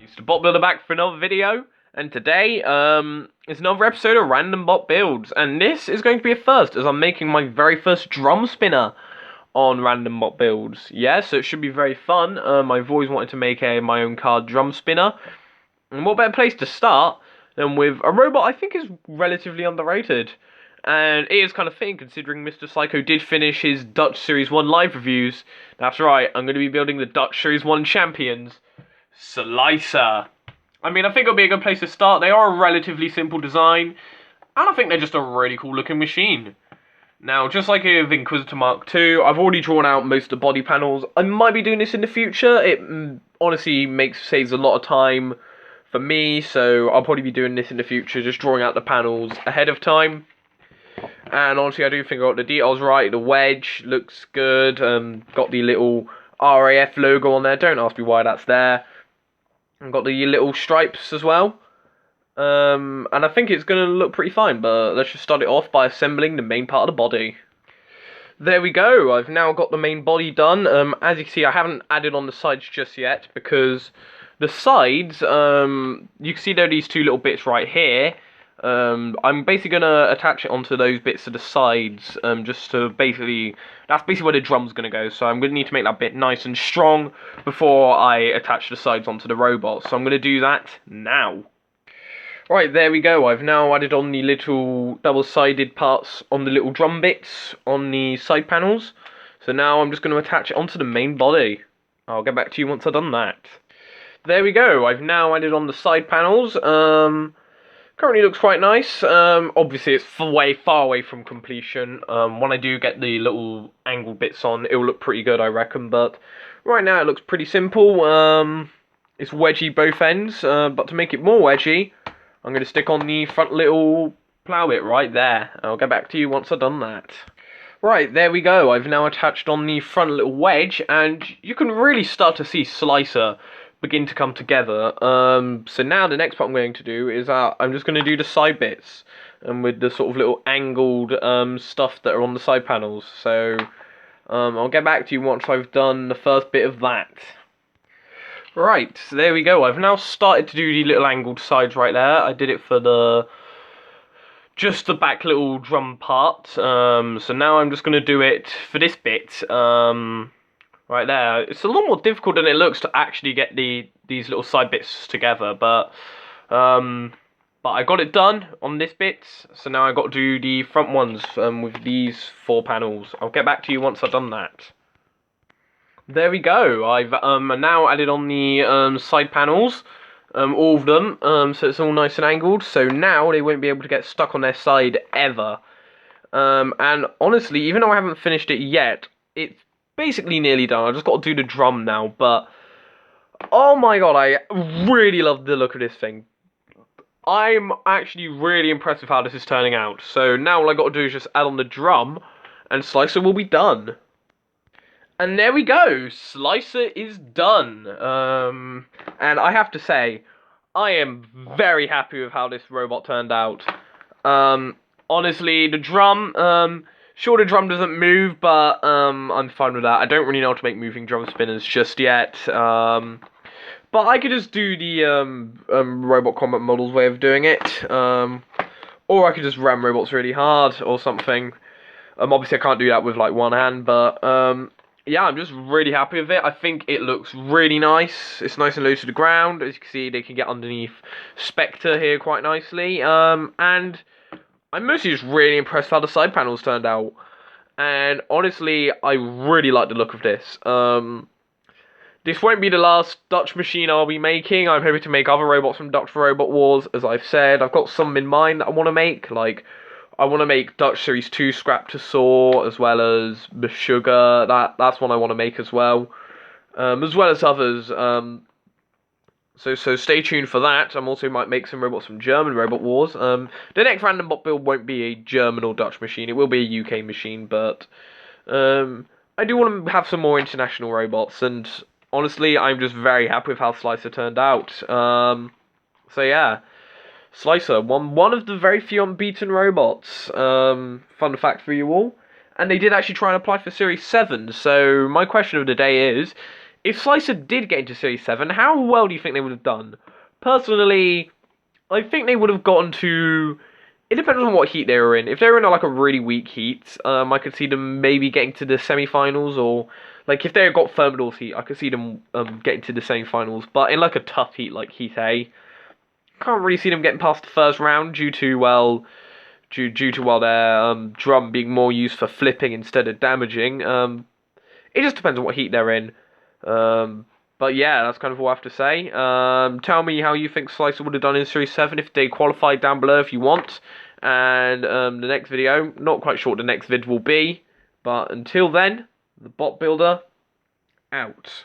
It's the Bot Builder back for another video, and today, is another episode of Random Bot Builds, and this is going to be a first, as I'm making my very first drum spinner on Random Bot Builds. Yeah, so it should be very fun. I've always wanted to make my own card drum spinner, and what better place to start than with a robot I think is relatively underrated. And it is kind of fitting considering Mr. Psycho did finish his Dutch Series 1 live reviews. That's right, I'm going to be building the Dutch Series 1 champions. Slicer. I mean, I think it'll be a good place to start. They are a relatively simple design, and I think they're just a really cool looking machine. Now, just like with Inquisitor Mark II, I've already drawn out most of the body panels. I might be doing this in the future. It honestly saves a lot of time for me, so I'll probably be doing this in the future, just drawing out the panels ahead of time. And honestly, I do think I got the details right. The wedge looks good. Got the little RAF logo on there. Don't ask me why that's there. And got the little stripes as well. And I think it's going to look pretty fine. But let's just start it off by assembling the main part of the body. There we go. I've now got the main body done. As you can see, I haven't added on the sides just yet because the sides, you can see there are these two little bits right here. I'm basically going to attach it onto those bits of the sides, just to that's basically where the drum's going to go, so I'm going to need to make that bit nice and strong before I attach the sides onto the robot, so I'm going to do that now. Right, there we go, I've now added on the little double-sided parts on the little drum bits on the side panels, so now I'm just going to attach it onto the main body. I'll get back to you once I've done that. There we go, I've now added on the side panels. Currently looks quite nice. Obviously it's way far away from completion. When I do get the little angled bits on, it will look pretty good, I reckon. But right now it looks pretty simple. It's wedgy both ends, but to make it more wedgy, I'm going to stick on the front little plough bit right there. I'll get back to you once I've done that. Right, there we go. I've now attached on the front little wedge, and you can really start to see Slicer begin to come together. So now the next part I'm going to do is I'm just going to do the side bits with the sort of little angled stuff that are on the side panels. So I'll get back to you once I've done the first bit of that. Right, so there we go. I've now started to do the little angled sides right there. I did it for just the back little drum part. So now I'm just going to do it for this bit. Right there. It's a lot more difficult than it looks to actually get these little side bits together, but I got it done on this bit, so now I've got to do the front ones with these 4 panels. I'll get back to you once I've done that. There we go. I've now added on the side panels, all of them, so it's all nice and angled, so now they won't be able to get stuck on their side ever. And honestly, even though I haven't finished it yet, it's basically nearly done. I just got to do the drum now, but oh my god, I really love the look of this thing. I'm actually really impressed with how this is turning out. So now all I got to do is just add on the drum, and Slicer will be done. And there we go, Slicer is done. And I have to say, I am very happy with how this robot turned out. Honestly, the drum, sure, the drum doesn't move, but I'm fine with that. I don't really know how to make moving drum spinners just yet. But I could just do the Robot Combat Models way of doing it. Or I could just ram robots really hard or something. Obviously, I can't do that with like one hand, but yeah, I'm just really happy with it. I think it looks really nice. It's nice and low to the ground. As you can see, they can get underneath Spectre here quite nicely. And I'm mostly just really impressed how the side panels turned out. And honestly, I really like the look of this. This won't be the last Dutch machine I'll be making. I'm hoping to make other robots from Dutch Robot Wars, as I've said. I've got some in mind that I want to make. Like, I want to make Dutch Series 2 Scrap to Saw, as well as Sugar. That's one I want to make as well. As well as others. So stay tuned for that. I'm also might make some robots from German Robot Wars. The next random bot build won't be a German or Dutch machine. It will be a UK machine, but I do want to have some more international robots. And honestly, I'm just very happy with how Slicer turned out. So yeah, Slicer, one of the very few unbeaten robots. Fun fact for you all. And they did actually try and apply for Series 7. So my question of the day is if Slicer did get into Series 7, how well do you think they would have done? Personally, I think they would have gotten to... It depends on what heat they were in. If they were in like a really weak heat, I could see them maybe getting to the semi-finals, or like if they got Thermidor's heat, I could see them getting to the semi-finals. But in like a tough heat like Heat A, can't really see them getting past the first round due to their drum being more used for flipping instead of damaging. It just depends on what heat they're in. But yeah, that's kind of all I have to say. Tell me how you think Slicer would have done in Series 7 if they qualified down below if you want. And the next video, not quite sure what the next vid will be. But until then, the bot builder out.